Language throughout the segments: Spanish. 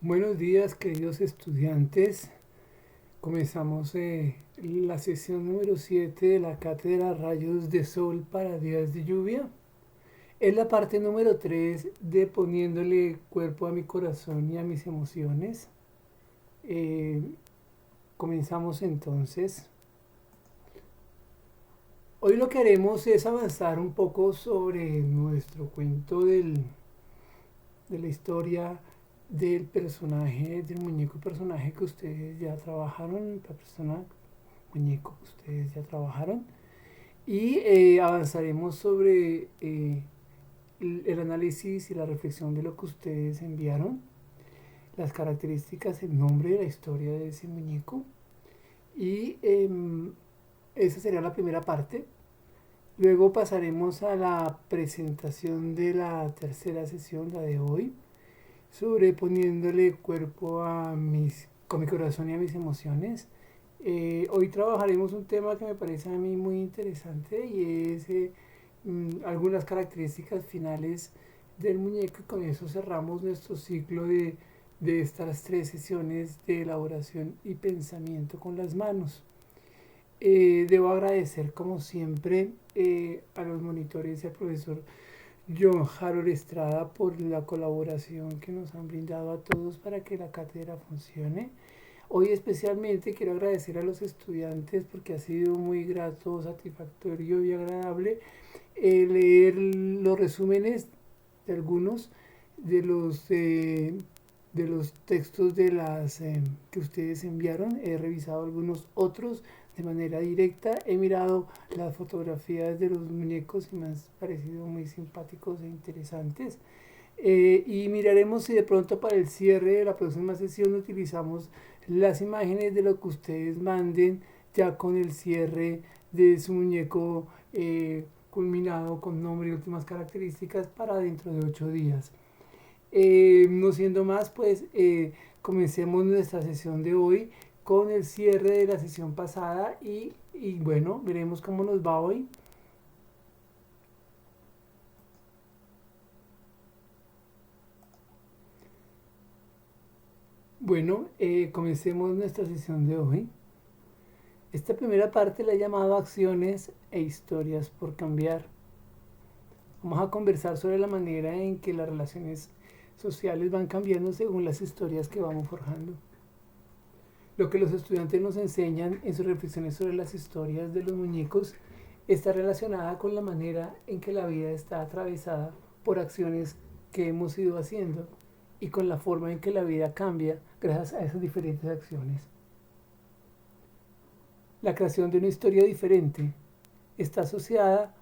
Buenos días, queridos estudiantes. Comenzamos la sesión número 7 de la cátedra Rayos de Sol para días de lluvia. Es la parte número 3 de poniéndole cuerpo a mi corazón y a mis emociones. Eh, Comenzamos entonces. Hoy lo que haremos es avanzar un poco sobre nuestro cuento de la historia del personaje, del muñeco personaje que ustedes ya trabajaron, la persona muñeco que ustedes ya trabajaron. Y avanzaremos sobre el análisis y la reflexión de lo que ustedes enviaron, las características, el nombre de la historia de ese muñeco. Y esa sería la primera parte. Luego pasaremos a la presentación de la tercera sesión, la de hoy, sobreponiéndole cuerpo con mi corazón y a mis emociones. Hoy trabajaremos un tema que me parece a mí muy interesante y es algunas características finales del muñeco, y con eso cerramos nuestro ciclo de estas 3 sesiones de elaboración y pensamiento con las manos. Debo agradecer como siempre a los monitores y al profesor John Harold Estrada por la colaboración que nos han brindado a todos para que la cátedra funcione. Hoy especialmente quiero agradecer a los estudiantes porque ha sido muy grato, satisfactorio y agradable leer los resúmenes de algunos de los textos que ustedes enviaron. He revisado algunos otros de manera directa. He mirado las fotografías de los muñecos y me han parecido muy simpáticos e interesantes. Y miraremos si de pronto para el cierre de la próxima sesión utilizamos las imágenes de lo que ustedes manden ya con el cierre de su muñeco culminado con nombre y últimas características para dentro de 8 días. No siendo más, pues comencemos nuestra sesión de hoy con el cierre de la sesión pasada y bueno, veremos cómo nos va hoy. Bueno, comencemos nuestra sesión de hoy. Esta primera parte la he llamado acciones e historias por cambiar. Vamos a conversar sobre la manera en que las relaciones sociales van cambiando según las historias que vamos forjando. Lo que los estudiantes nos enseñan en sus reflexiones sobre las historias de los muñecos está relacionada con la manera en que la vida está atravesada por acciones que hemos ido haciendo y con la forma en que la vida cambia gracias a esas diferentes acciones. La creación de una historia diferente está asociada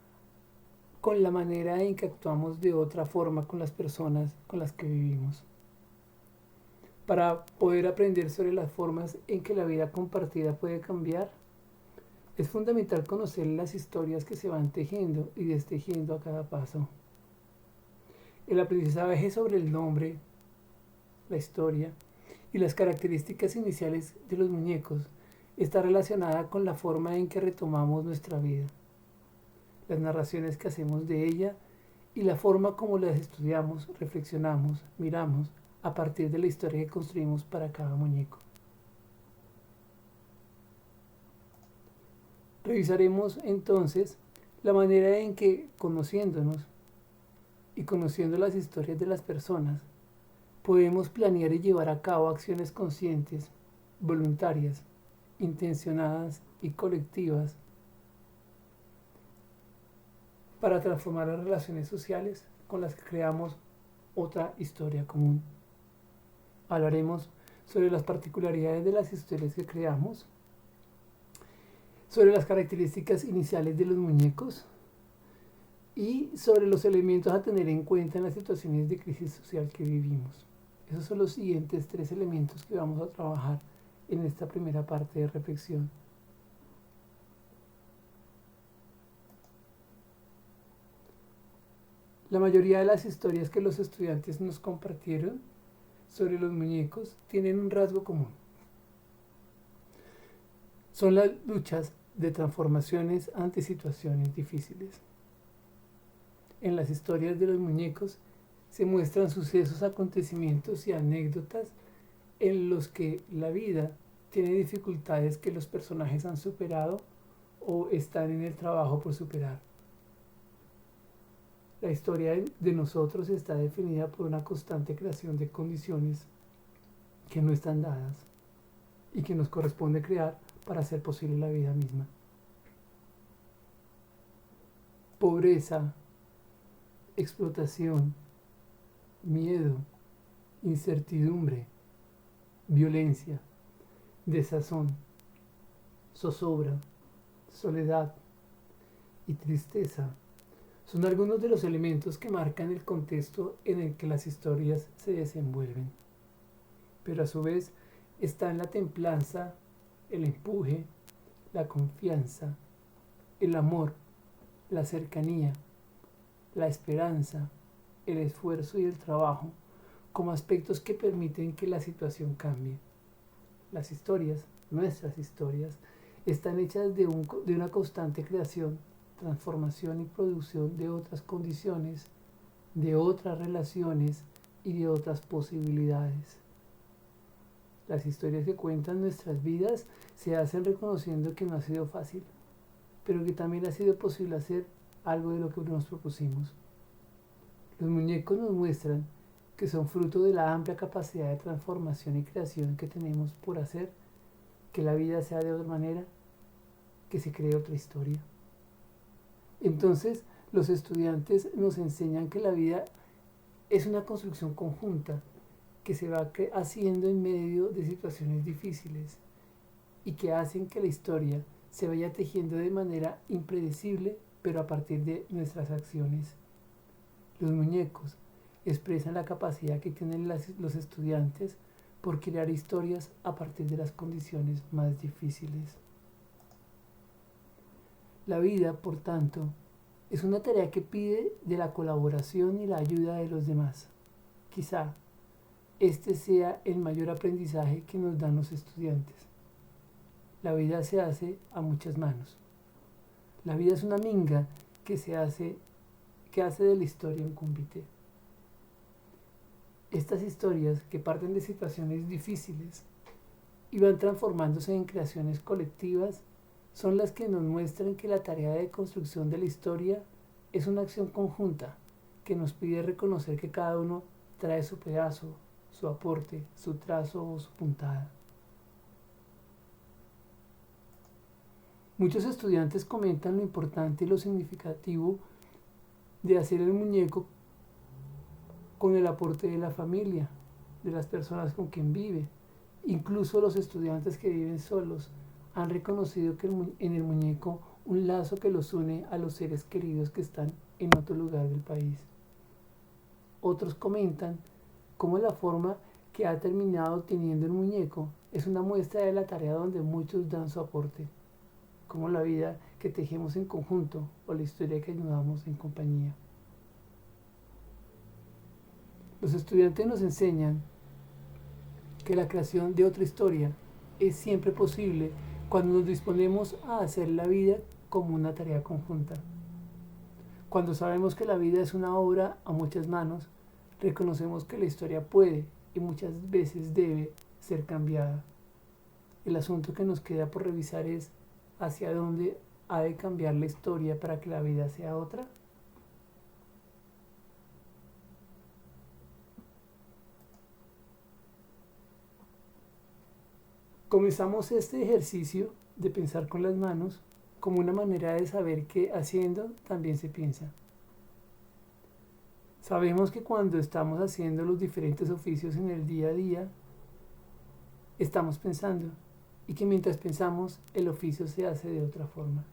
con la manera en que actuamos de otra forma con las personas con las que vivimos. Para poder aprender sobre las formas en que la vida compartida puede cambiar, es fundamental conocer las historias que se van tejiendo y destejiendo a cada paso. El aprendizaje sobre el nombre, la historia y las características iniciales de los muñecos está relacionada con la forma en que retomamos nuestra vida, las narraciones que hacemos de ella y la forma como las estudiamos, reflexionamos, miramos a partir de la historia que construimos para cada muñeco. Revisaremos entonces la manera en que, conociéndonos y conociendo las historias de las personas, podemos planear y llevar a cabo acciones conscientes, voluntarias, intencionadas y colectivas para transformar las relaciones sociales con las que creamos otra historia común. Hablaremos sobre las particularidades de las historias que creamos, sobre las características iniciales de los muñecos y sobre los elementos a tener en cuenta en las situaciones de crisis social que vivimos. Esos son los siguientes 3 elementos que vamos a trabajar en esta primera parte de reflexión. La mayoría de las historias que los estudiantes nos compartieron sobre los muñecos tienen un rasgo común. Son las luchas de transformaciones ante situaciones difíciles. En las historias de los muñecos se muestran sucesos, acontecimientos y anécdotas en los que la vida tiene dificultades que los personajes han superado o están en el trabajo por superar. La historia de nosotros está definida por una constante creación de condiciones que no están dadas y que nos corresponde crear para hacer posible la vida misma. Pobreza, explotación, miedo, incertidumbre, violencia, desazón, zozobra, soledad y tristeza son algunos de los elementos que marcan el contexto en el que las historias se desenvuelven. Pero a su vez están la templanza, el empuje, la confianza, el amor, la cercanía, la esperanza, el esfuerzo y el trabajo como aspectos que permiten que la situación cambie. Las historias, nuestras historias, están hechas de una constante creación, transformación y producción de otras condiciones, de otras relaciones y de otras posibilidades. Las historias que cuentan nuestras vidas se hacen reconociendo que no ha sido fácil, pero que también ha sido posible hacer algo de lo que nos propusimos. Los muñecos nos muestran que son fruto de la amplia capacidad de transformación y creación que tenemos por hacer que la vida sea de otra manera, que se cree otra historia. Entonces, los estudiantes nos enseñan que la vida es una construcción conjunta que se va haciendo en medio de situaciones difíciles y que hacen que la historia se vaya tejiendo de manera impredecible, pero a partir de nuestras acciones. Los muñecos expresan la capacidad que tienen los estudiantes por crear historias a partir de las condiciones más difíciles. La vida, por tanto, es una tarea que pide de la colaboración y la ayuda de los demás. Quizá este sea el mayor aprendizaje que nos dan los estudiantes. La vida se hace a muchas manos. La vida es una minga que hace de la historia un convite. Estas historias, que parten de situaciones difíciles y van transformándose en creaciones colectivas, son las que nos muestran que la tarea de construcción de la historia es una acción conjunta que nos pide reconocer que cada uno trae su pedazo, su aporte, su trazo o su puntada. Muchos estudiantes comentan lo importante y lo significativo de hacer el muñeco con el aporte de la familia, de las personas con quien vive. Incluso los estudiantes que viven solos han reconocido que en el muñeco un lazo que los une a los seres queridos que están en otro lugar del país. Otros comentan cómo la forma que ha terminado teniendo el muñeco es una muestra de la tarea donde muchos dan su aporte, como la vida que tejemos en conjunto o la historia que ayudamos en compañía. Los estudiantes nos enseñan que la creación de otra historia es siempre posible cuando nos disponemos a hacer la vida como una tarea conjunta. Cuando sabemos que la vida es una obra a muchas manos, reconocemos que la historia puede y muchas veces debe ser cambiada. El asunto que nos queda por revisar es hacia dónde ha de cambiar la historia para que la vida sea otra. Comenzamos este ejercicio de pensar con las manos como una manera de saber que haciendo también se piensa. Sabemos que cuando estamos haciendo los diferentes oficios en el día a día, estamos pensando y que mientras pensamos el oficio se hace de otra forma.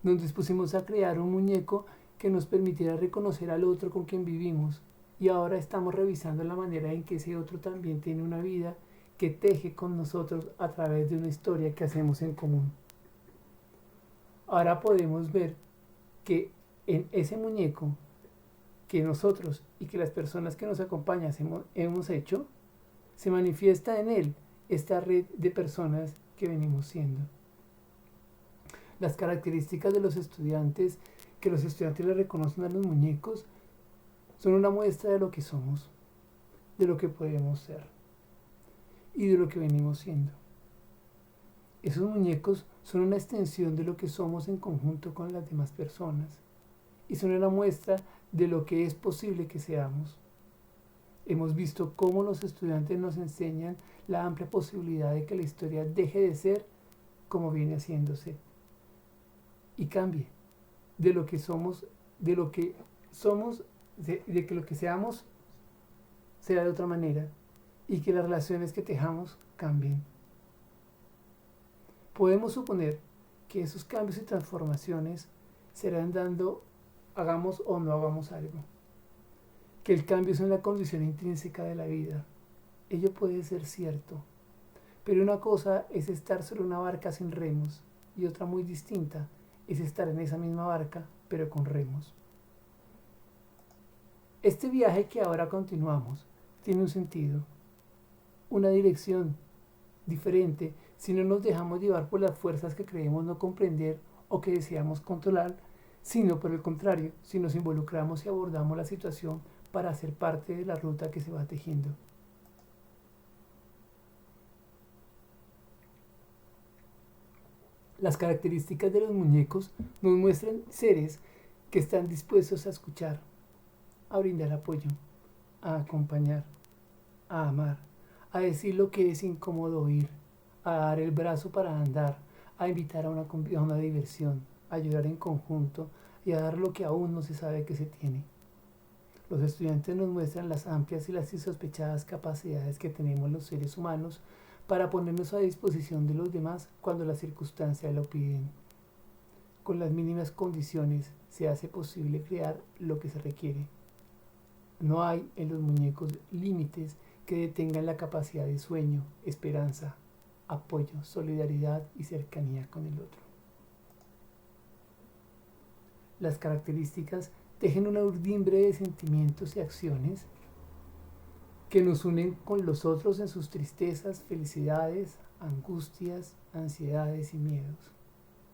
Nos dispusimos a crear un muñeco que nos permitiera reconocer al otro con quien vivimos y ahora estamos revisando la manera en que ese otro también tiene una vida que teje con nosotros a través de una historia que hacemos en común. Ahora podemos ver que en ese muñeco que nosotros y que las personas que nos acompañan hemos hecho, se manifiesta en él esta red de personas que venimos siendo. Las características de los estudiantes, que los estudiantes le reconocen a los muñecos, son una muestra de lo que somos, de lo que podemos ser. y de lo que venimos siendo. Esos muñecos son una extensión de lo que somos en conjunto con las demás personas y son una muestra de lo que es posible que seamos. Hemos visto cómo los estudiantes nos enseñan la amplia posibilidad de que la historia deje de ser como viene haciéndose y cambie de lo que somos, de que lo que seamos sea de otra manera y que las relaciones que tejamos cambien. Podemos suponer que esos cambios y transformaciones serán dando, hagamos o no hagamos algo. Que el cambio es una condición intrínseca de la vida. Ello puede ser cierto. Pero una cosa es estar sobre una barca sin remos y otra muy distinta es estar en esa misma barca pero con remos. Este viaje que ahora continuamos tiene un sentido, una dirección diferente si no nos dejamos llevar por las fuerzas que creemos no comprender o que deseamos controlar, sino por el contrario, si nos involucramos y abordamos la situación para ser parte de la ruta que se va tejiendo. Las características de los muñecos nos muestran seres que están dispuestos a escuchar, a brindar apoyo, a acompañar, a amar, a decir lo que es incómodo oír, a dar el brazo para andar, a invitar a una diversión, a llorar en conjunto y a dar lo que aún no se sabe que se tiene. Los estudiantes nos muestran las amplias y las insospechadas capacidades que tenemos los seres humanos para ponernos a disposición de los demás cuando las circunstancias lo piden. Con las mínimas condiciones se hace posible crear lo que se requiere. No hay en los muñecos límites que detengan la capacidad de sueño, esperanza, apoyo, solidaridad y cercanía con el otro. Las características tejen una urdimbre de sentimientos y acciones que nos unen con los otros en sus tristezas, felicidades, angustias, ansiedades y miedos.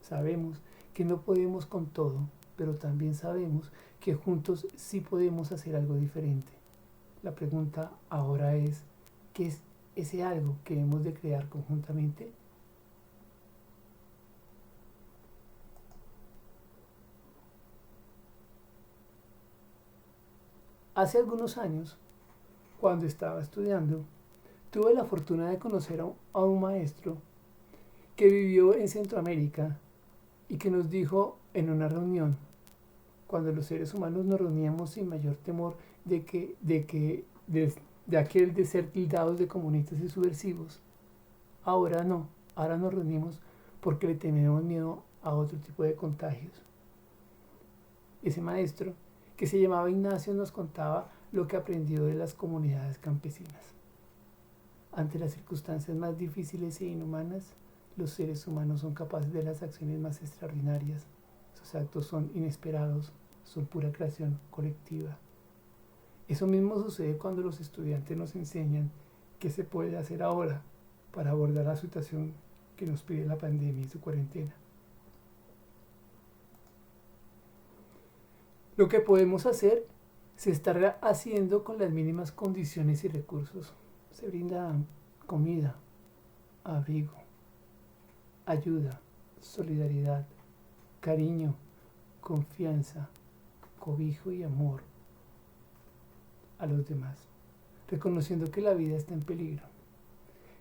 Sabemos que no podemos con todo, pero también sabemos que juntos sí podemos hacer algo diferente. La pregunta ahora es, ¿qué es ese algo que hemos de crear conjuntamente? Hace algunos años, cuando estaba estudiando, tuve la fortuna de conocer a un maestro que vivió en Centroamérica y que nos dijo en una reunión, cuando los seres humanos nos reuníamos sin mayor temor de aquel de ser tildados de comunistas y subversivos, ahora no, ahora nos reunimos porque le tenemos miedo a otro tipo de contagios. Ese maestro, que se llamaba Ignacio, nos contaba lo que aprendió de las comunidades campesinas. Ante las circunstancias más difíciles e inhumanas, los seres humanos son capaces de las acciones más extraordinarias. Sus actos son inesperados, son pura creación colectiva. Eso mismo sucede cuando los estudiantes nos enseñan qué se puede hacer ahora para abordar la situación que nos pide la pandemia y su cuarentena. Lo que podemos hacer se está haciendo con las mínimas condiciones y recursos. Se brinda comida, abrigo, ayuda, solidaridad, cariño, confianza, cobijo y amor a los demás, reconociendo que la vida está en peligro,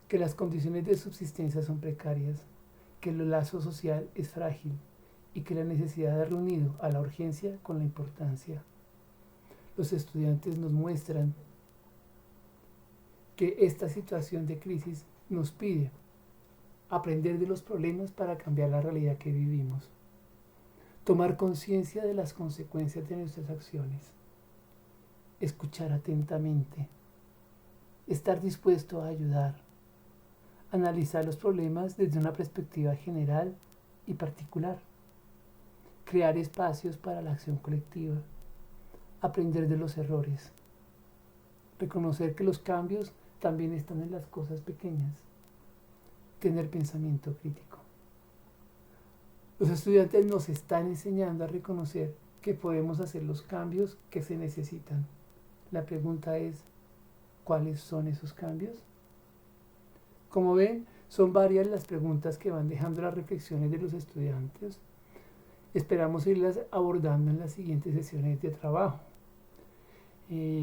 que las condiciones de subsistencia son precarias, que el lazo social es frágil y que la necesidad de reunido a la urgencia con la importancia. Los estudiantes nos muestran que esta situación de crisis nos pide aprender de los problemas para cambiar la realidad que vivimos, tomar conciencia de las consecuencias de nuestras acciones, escuchar atentamente, estar dispuesto a ayudar, analizar los problemas desde una perspectiva general y particular, crear espacios para la acción colectiva, aprender de los errores, reconocer que los cambios también están en las cosas pequeñas, tener pensamiento crítico. Los estudiantes nos están enseñando a reconocer que podemos hacer los cambios que se necesitan. La pregunta es, ¿cuáles son esos cambios? Como ven, son varias las preguntas que van dejando las reflexiones de los estudiantes. Esperamos irlas abordando en las siguientes sesiones de trabajo.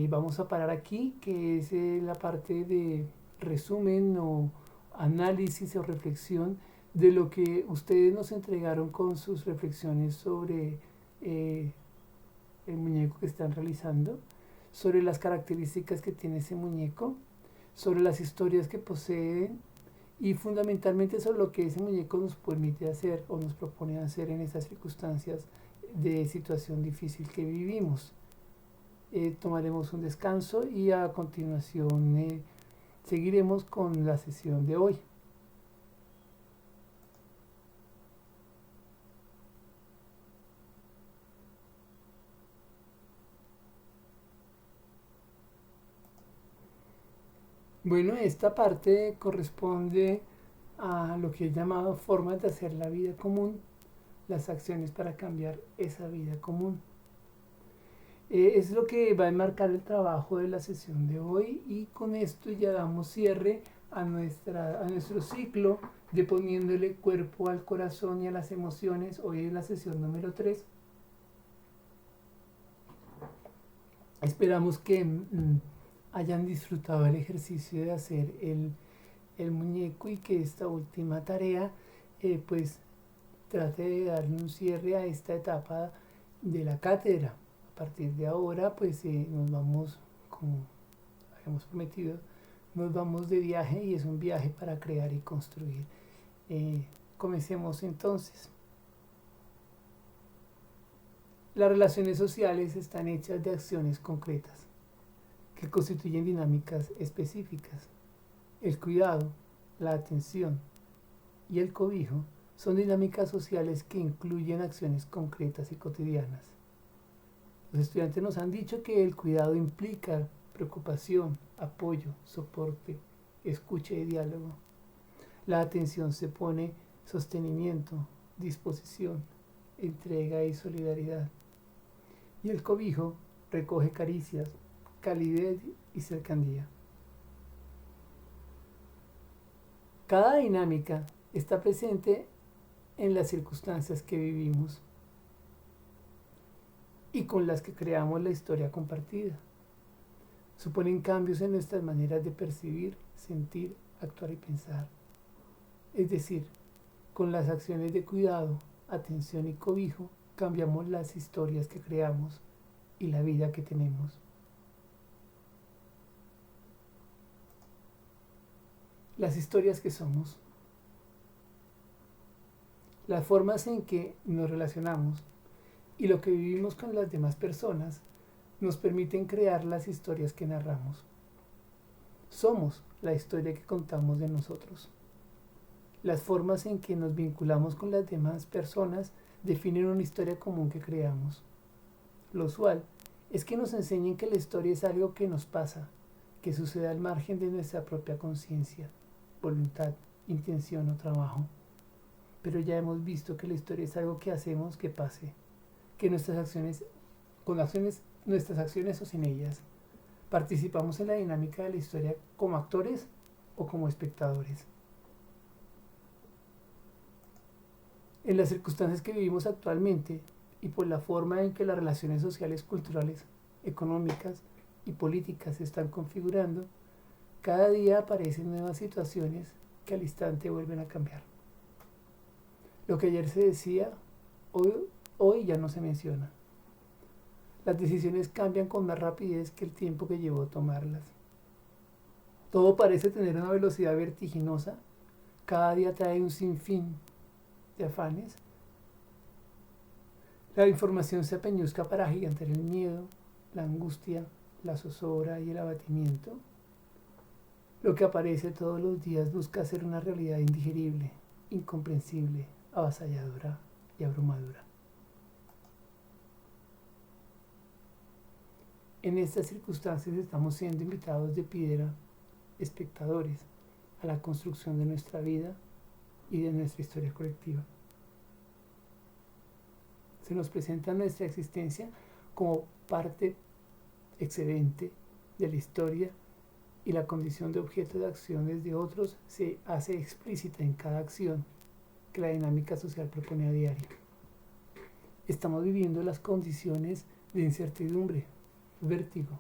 Vamos a parar aquí, que es la parte de resumen o análisis o reflexión de lo que ustedes nos entregaron con sus reflexiones sobre el muñeco que están realizando, sobre las características que tiene ese muñeco, sobre las historias que poseen y fundamentalmente sobre lo que ese muñeco nos permite hacer o nos propone hacer en estas circunstancias de situación difícil que vivimos. Tomaremos un descanso y a continuación seguiremos con la sesión de hoy. Bueno, esta parte corresponde a lo que he llamado formas de hacer la vida común, las acciones para cambiar esa vida común. Es lo que va a enmarcar el trabajo de la sesión de hoy y con esto ya damos cierre a nuestro ciclo de poniéndole cuerpo al corazón y a las emociones. Hoy es la sesión número 3. Esperamos que hayan disfrutado el ejercicio de hacer el muñeco y que esta última tarea pues trate de darle un cierre a esta etapa de la cátedra. A partir de ahora pues nos vamos, como habíamos prometido, nos vamos de viaje y es un viaje para crear y construir. Comencemos entonces. Las relaciones sociales están hechas de acciones concretas que constituyen dinámicas específicas. El cuidado, la atención y el cobijo son dinámicas sociales que incluyen acciones concretas y cotidianas. Los estudiantes nos han dicho que el cuidado implica preocupación, apoyo, soporte, escucha y diálogo. La atención se pone sostenimiento, disposición, entrega y solidaridad. Y el cobijo recoge caricias, calidez y cercanía. Cada dinámica está presente en las circunstancias que vivimos y con las que creamos la historia compartida. Suponen cambios en nuestras maneras de percibir, sentir, actuar y pensar. Es decir, con las acciones de cuidado, atención y cobijo, cambiamos las historias que creamos y la vida que tenemos. Las historias que somos. Las formas en que nos relacionamos y lo que vivimos con las demás personas nos permiten crear las historias que narramos. Somos la historia que contamos de nosotros. Las formas en que nos vinculamos con las demás personas definen una historia común que creamos. Lo usual es que nos enseñen que la historia es algo que nos pasa, que sucede al margen de nuestra propia conciencia, voluntad, intención o trabajo. Pero ya hemos visto que la historia es algo que hacemos que pase, que nuestras acciones o sin ellas, participamos en la dinámica de la historia como actores o como espectadores. En las circunstancias que vivimos actualmente y por la forma en que las relaciones sociales, culturales, económicas y políticas se están configurando, cada día aparecen nuevas situaciones que al instante vuelven a cambiar. Lo que ayer se decía, hoy ya no se menciona. Las decisiones cambian con más rapidez que el tiempo que llevó tomarlas. Todo parece tener una velocidad vertiginosa. Cada día trae un sinfín de afanes. La información se apeñusca para agigantar el miedo, la angustia, la zozobra y el abatimiento. Lo que aparece todos los días busca ser una realidad indigerible, incomprensible, avasalladora y abrumadora. En estas circunstancias estamos siendo invitados de piedra, espectadores, a la construcción de nuestra vida y de nuestra historia colectiva. Se nos presenta nuestra existencia como parte excedente de la historia y la condición de objeto de acciones de otros se hace explícita en cada acción que la dinámica social propone a diario. Estamos viviendo las condiciones de incertidumbre, vértigo,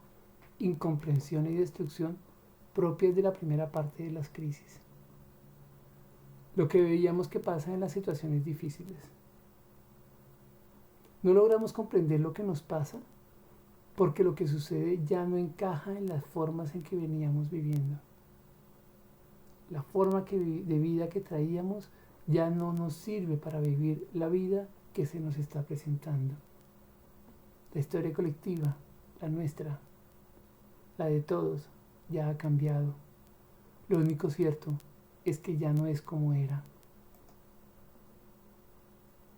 incomprensión y destrucción propias de la primera parte de las crisis. Lo que veíamos que pasa en las situaciones difíciles. No logramos comprender lo que nos pasa porque lo que sucede ya no encaja en las formas en que veníamos viviendo. La forma de vida que traíamos ya no nos sirve para vivir la vida que se nos está presentando. La historia colectiva, la nuestra, la de todos, ya ha cambiado. Lo único cierto es que ya no es como era.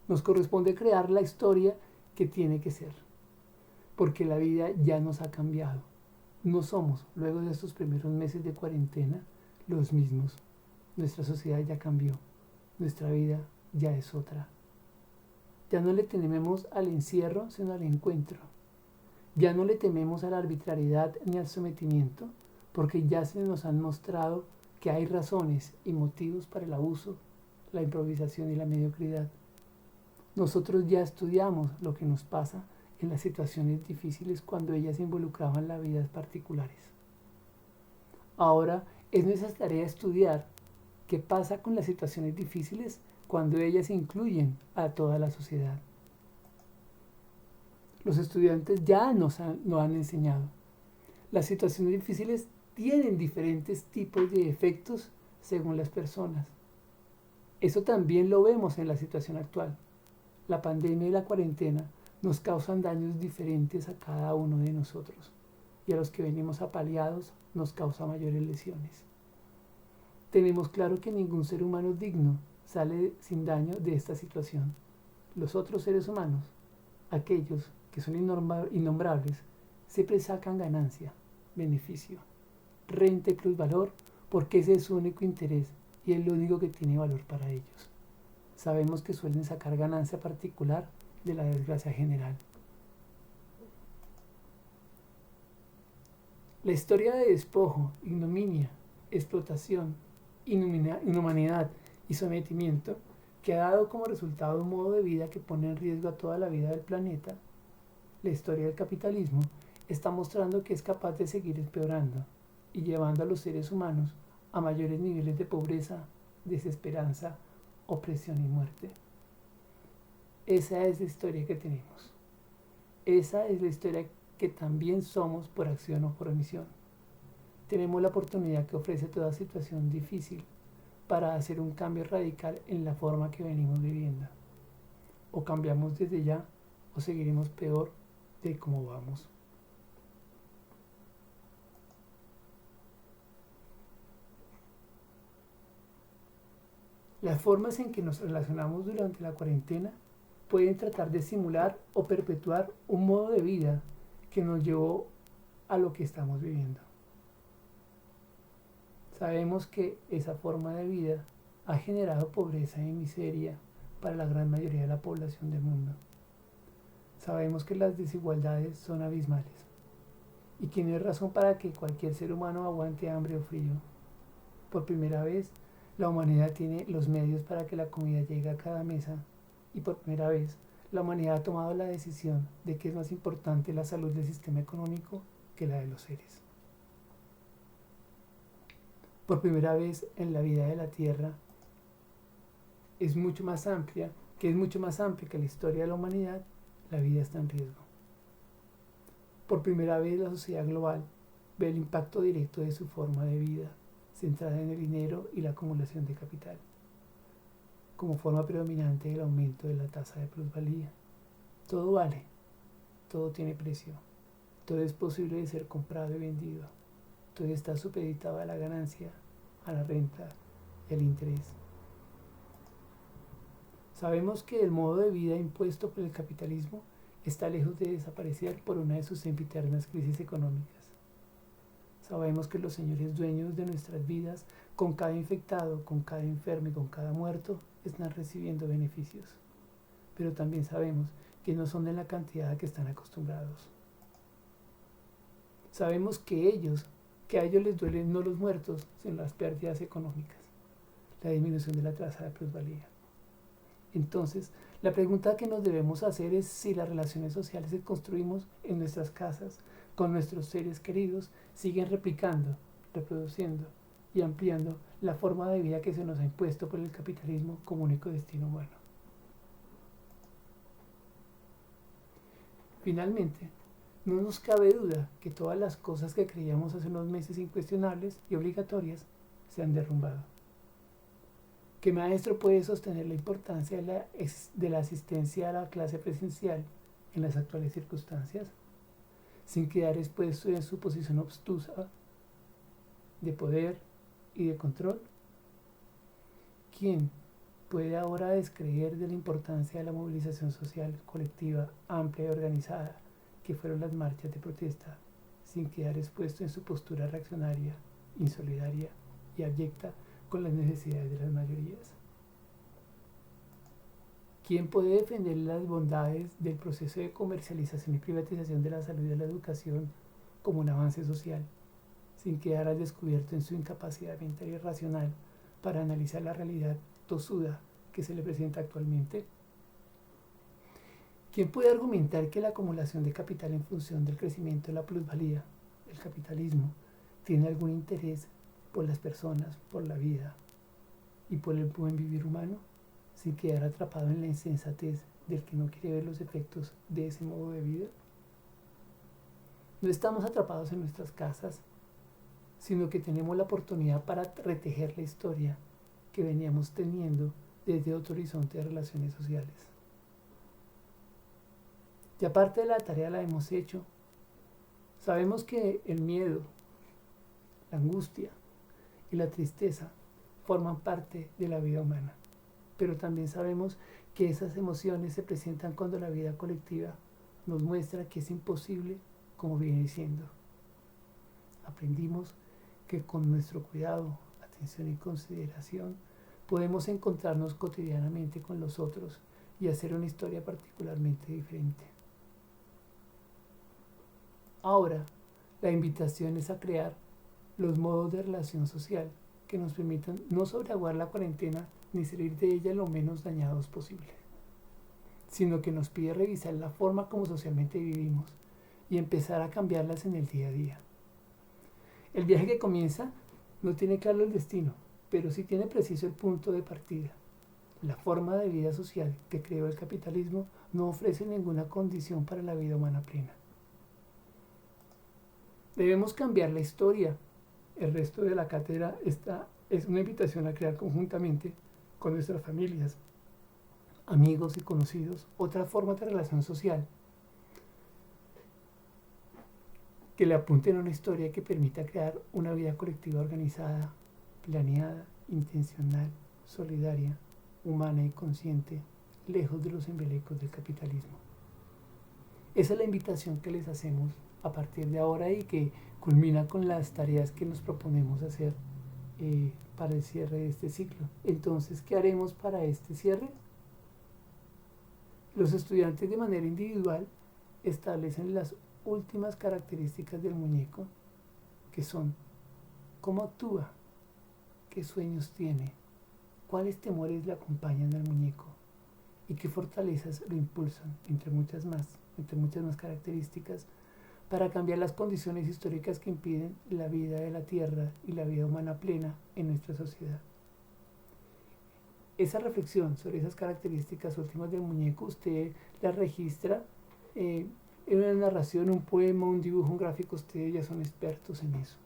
Nos corresponde crear la historia que tiene que ser, porque la vida ya nos ha cambiado. No somos, luego de estos primeros meses de cuarentena, los mismos. Nuestra sociedad ya cambió, nuestra vida ya es otra. Ya no le tememos al encierro, sino al encuentro. Ya no le tememos a la arbitrariedad ni al sometimiento, porque ya se nos han mostrado que hay razones y motivos para el abuso, la improvisación y la mediocridad. Nosotros ya estudiamos lo que nos pasa en las situaciones difíciles cuando ellas involucraban las vidas particulares. Ahora es nuestra tarea estudiar qué pasa con las situaciones difíciles cuando ellas incluyen a toda la sociedad. Los estudiantes ya nos han enseñado. Las situaciones difíciles tienen diferentes tipos de efectos según las personas. Eso también lo vemos en la situación actual. La pandemia y la cuarentena nos causan daños diferentes a cada uno de nosotros, y a los que venimos apaleados nos causa mayores lesiones. Tenemos claro que ningún ser humano digno sale sin daño de esta situación. Los otros seres humanos, aquellos que son innombrables, siempre sacan ganancia, beneficio, renta y plusvalor, porque ese es su único interés y es lo único que tiene valor para ellos. Sabemos que suelen sacar ganancia particular de la desgracia general. La historia de despojo, ignominia, explotación, inhumanidad y sometimiento, que ha dado como resultado un modo de vida que pone en riesgo a toda la vida del planeta, la historia del capitalismo, está mostrando que es capaz de seguir empeorando y llevando a los seres humanos a mayores niveles de pobreza, desesperanza, opresión y muerte. Esa es la historia que tenemos. Esa es la historia que también somos por acción o por omisión. Tenemos la oportunidad que ofrece toda situación difícil para hacer un cambio radical en la forma que venimos viviendo. O cambiamos desde ya o seguiremos peor de cómo vamos. Las formas en que nos relacionamos durante la cuarentena pueden tratar de simular o perpetuar un modo de vida que nos llevó a lo que estamos viviendo. Sabemos que esa forma de vida ha generado pobreza y miseria para la gran mayoría de la población del mundo. Sabemos que las desigualdades son abismales y que no hay razón para que cualquier ser humano aguante hambre o frío. Por primera vez, la humanidad tiene los medios para que la comida llegue a cada mesa y por primera vez la humanidad ha tomado la decisión de que es más importante la salud del sistema económico que la de los seres. Por primera vez en la vida de la Tierra es mucho más amplia que la historia de la humanidad, la vida está en riesgo. Por primera vez la sociedad global ve el impacto directo de su forma de vida, centrada en el dinero y la acumulación de capital, como forma predominante del aumento de la tasa de plusvalía. Todo vale, todo tiene precio, todo es posible de ser comprado y vendido, todo está supeditado a la ganancia, a la renta y al interés. Sabemos que el modo de vida impuesto por el capitalismo está lejos de desaparecer por una de sus sempiternas crisis económicas. Sabemos que los señores dueños de nuestras vidas, con cada infectado, con cada enfermo y con cada muerto, están recibiendo beneficios. Pero también sabemos que no son de la cantidad a que están acostumbrados. Sabemos que ellos que a ellos les duelen no los muertos, sino las pérdidas económicas, la disminución de la tasa de plusvalía. Entonces, la pregunta que nos debemos hacer es si las relaciones sociales que construimos en nuestras casas, con nuestros seres queridos, siguen replicando, reproduciendo y ampliando la forma de vida que se nos ha impuesto por el capitalismo como único destino humano. Finalmente, no nos cabe duda que todas las cosas que creíamos hace unos meses incuestionables y obligatorias se han derrumbado. ¿Qué maestro puede sostener la importancia de la asistencia a la clase presencial en las actuales circunstancias, sin quedar expuesto en su posición obtusa de poder y de control? ¿Quién puede ahora descreer de la importancia de la movilización social colectiva, amplia y organizada, que fueron las marchas de protesta, sin quedar expuesto en su postura reaccionaria, insolidaria y abyecta con las necesidades de las mayorías? ¿Quién puede defender las bondades del proceso de comercialización y privatización de la salud y de la educación como un avance social, sin quedar al descubierto en su incapacidad mental y racional para analizar la realidad tosuda que se le presenta actualmente? ¿Quién puede argumentar que la acumulación de capital en función del crecimiento de la plusvalía, el capitalismo, tiene algún interés por las personas, por la vida y por el buen vivir humano, sin quedar atrapado en la insensatez del que no quiere ver los efectos de ese modo de vida? No estamos atrapados en nuestras casas, sino que tenemos la oportunidad para retejer la historia que veníamos teniendo desde otro horizonte de relaciones sociales. Ya parte de la tarea la hemos hecho. Sabemos que el miedo, la angustia y la tristeza forman parte de la vida humana, pero también sabemos que esas emociones se presentan cuando la vida colectiva nos muestra que es imposible como viene siendo. Aprendimos que con nuestro cuidado, atención y consideración podemos encontrarnos cotidianamente con los otros y hacer una historia particularmente diferente. Ahora, la invitación es a crear los modos de relación social que nos permitan no sobreaguar la cuarentena ni salir de ella lo menos dañados posible, sino que nos pide revisar la forma como socialmente vivimos y empezar a cambiarlas en el día a día. El viaje que comienza no tiene claro el destino, pero sí tiene preciso el punto de partida. La forma de vida social que creó el capitalismo no ofrece ninguna condición para la vida humana plena. Debemos cambiar la historia. El resto de la cátedra es una invitación a crear conjuntamente con nuestras familias, amigos y conocidos otra forma de relación social que le apunten a una historia que permita crear una vida colectiva organizada, planeada, intencional, solidaria, humana y consciente, lejos de los embelecos del capitalismo. Esa es la invitación que les hacemos a partir de ahora y que culmina con las tareas que nos proponemos hacer para el cierre de este ciclo. Entonces, ¿qué haremos para este cierre? Los estudiantes de manera individual establecen las últimas características del muñeco, que son cómo actúa, qué sueños tiene, cuáles temores le acompañan al muñeco y qué fortalezas lo impulsan, entre muchas más características, para cambiar las condiciones históricas que impiden la vida de la Tierra y la vida humana plena en nuestra sociedad. Esa reflexión sobre esas características últimas del muñeco usted la registra en una narración, un poema, un dibujo, un gráfico. Ustedes ya son expertos en eso.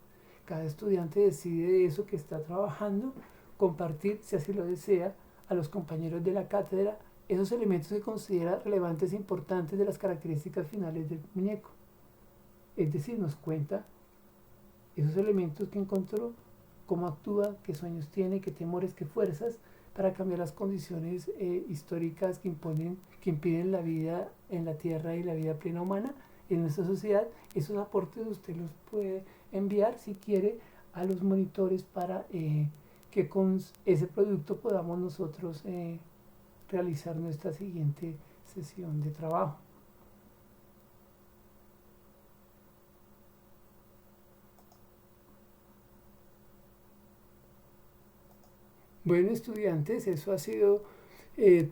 Cada estudiante decide de eso que está trabajando compartir, si así lo desea, a los compañeros de la cátedra esos elementos que considera relevantes e importantes de las características finales del muñeco. Es decir, nos cuenta esos elementos que encontró, cómo actúa, qué sueños tiene, qué temores, qué fuerzas, para cambiar las condiciones históricas que impiden la vida en la Tierra y la vida plena humana en nuestra sociedad. Esos aportes usted los puede enviar, si quiere, a los monitores para que con ese producto podamos nosotros realizar nuestra siguiente sesión de trabajo. Bueno, estudiantes, eso ha sido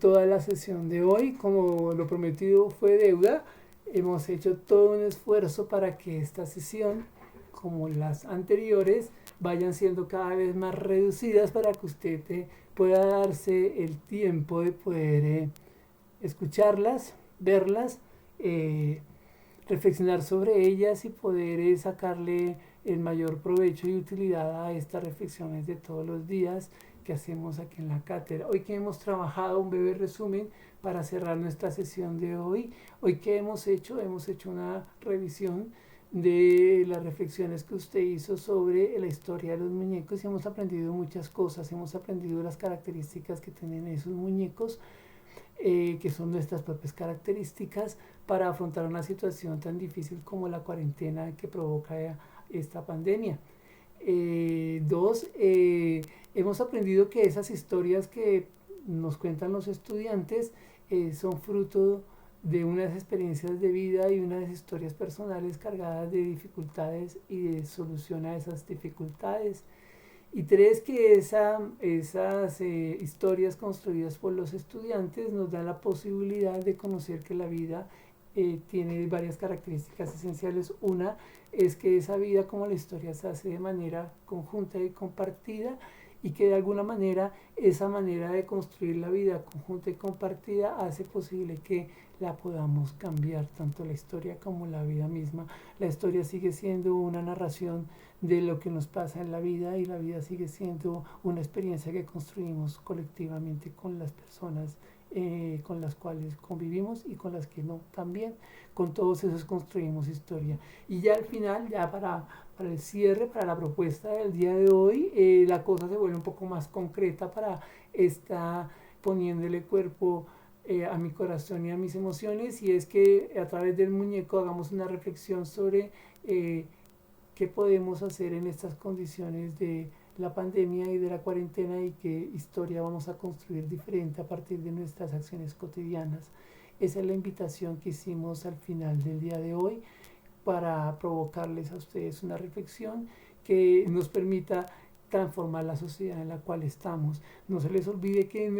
toda la sesión de hoy. Como lo prometido fue deuda, hemos hecho todo un esfuerzo para que esta sesión, como las anteriores, vayan siendo cada vez más reducidas para que usted pueda darse el tiempo de poder escucharlas, verlas, eh, reflexionar sobre ellas y poder sacarle el mayor provecho y utilidad a estas reflexiones de todos los días que hacemos aquí en la cátedra. Hoy que hemos trabajado un breve resumen para cerrar nuestra sesión de hoy. Hoy que hemos hecho una revisión de las reflexiones que usted hizo sobre la historia de los muñecos y hemos aprendido muchas cosas. Hemos aprendido las características que tienen esos muñecos, que son nuestras propias características para afrontar una situación tan difícil como la cuarentena que provoca esta pandemia. Dos, hemos aprendido que esas historias que nos cuentan los estudiantes son fruto de unas experiencias de vida y unas historias personales cargadas de dificultades y de solución a esas dificultades. Y tres, que esas historias construidas por los estudiantes nos dan la posibilidad de conocer que la vida tiene varias características esenciales. Una es que esa vida, como la historia, se hace de manera conjunta y compartida, y que de alguna manera esa manera de construir la vida conjunta y compartida hace posible que la podamos cambiar, tanto la historia como la vida misma. La historia sigue siendo una narración de lo que nos pasa en la vida, y la vida sigue siendo una experiencia que construimos colectivamente con las personas con las cuales convivimos y con las que no también. Con todos esos construimos historia. Y ya al final, ya para el cierre, para la propuesta del día de hoy, la cosa se vuelve un poco más concreta para esta poniéndole cuerpo a mi corazón y a mis emociones, y es que a través del muñeco hagamos una reflexión sobre qué podemos hacer en estas condiciones de la pandemia y de la cuarentena, y qué historia vamos a construir diferente a partir de nuestras acciones cotidianas. Esa es la invitación que hicimos al final del día de hoy, para provocarles a ustedes una reflexión que nos permita transformar la sociedad en la cual estamos. No se les olvide que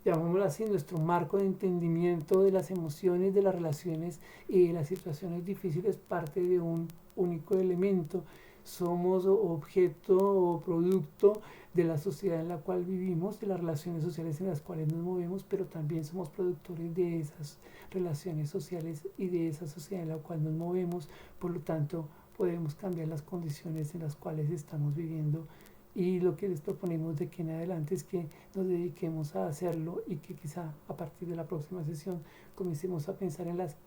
llamémoslo así, nuestro marco de entendimiento de las emociones, de las relaciones y de las situaciones difíciles parte de un único elemento. Somos objeto o producto de la sociedad en la cual vivimos, de las relaciones sociales en las cuales nos movemos, pero también somos productores de esas relaciones sociales y de esa sociedad en la cual nos movemos. Por lo tanto, podemos cambiar las condiciones en las cuales estamos viviendo, y lo que les proponemos de aquí en adelante es que nos dediquemos a hacerlo, y que quizá a partir de la próxima sesión comencemos a pensar en las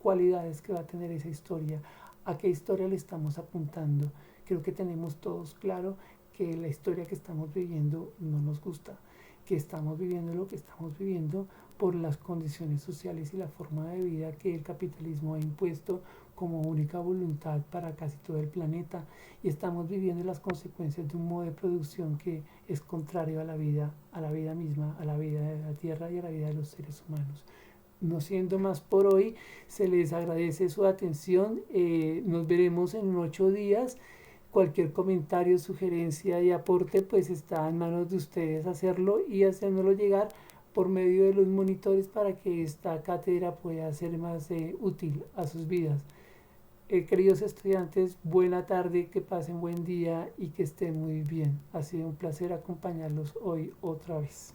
cualidades que va a tener esa historia, a qué historia le estamos apuntando. Creo que tenemos todos claro que la historia que estamos viviendo no nos gusta, que estamos viviendo lo que estamos viviendo por las condiciones sociales y la forma de vida que el capitalismo ha impuesto como única voluntad para casi todo el planeta, y estamos viviendo las consecuencias de un modo de producción que es contrario a la vida misma, a la vida de la Tierra y a la vida de los seres humanos. No siendo más por hoy, se les agradece su atención. Nos veremos en 8 días. Cualquier comentario, sugerencia y aporte, pues está en manos de ustedes hacerlo y hacérnoslo llegar por medio de los monitores, para que esta cátedra pueda ser más útil a sus vidas. Queridos estudiantes, buena tarde, que pasen buen día y que estén muy bien. Ha sido un placer acompañarlos hoy otra vez.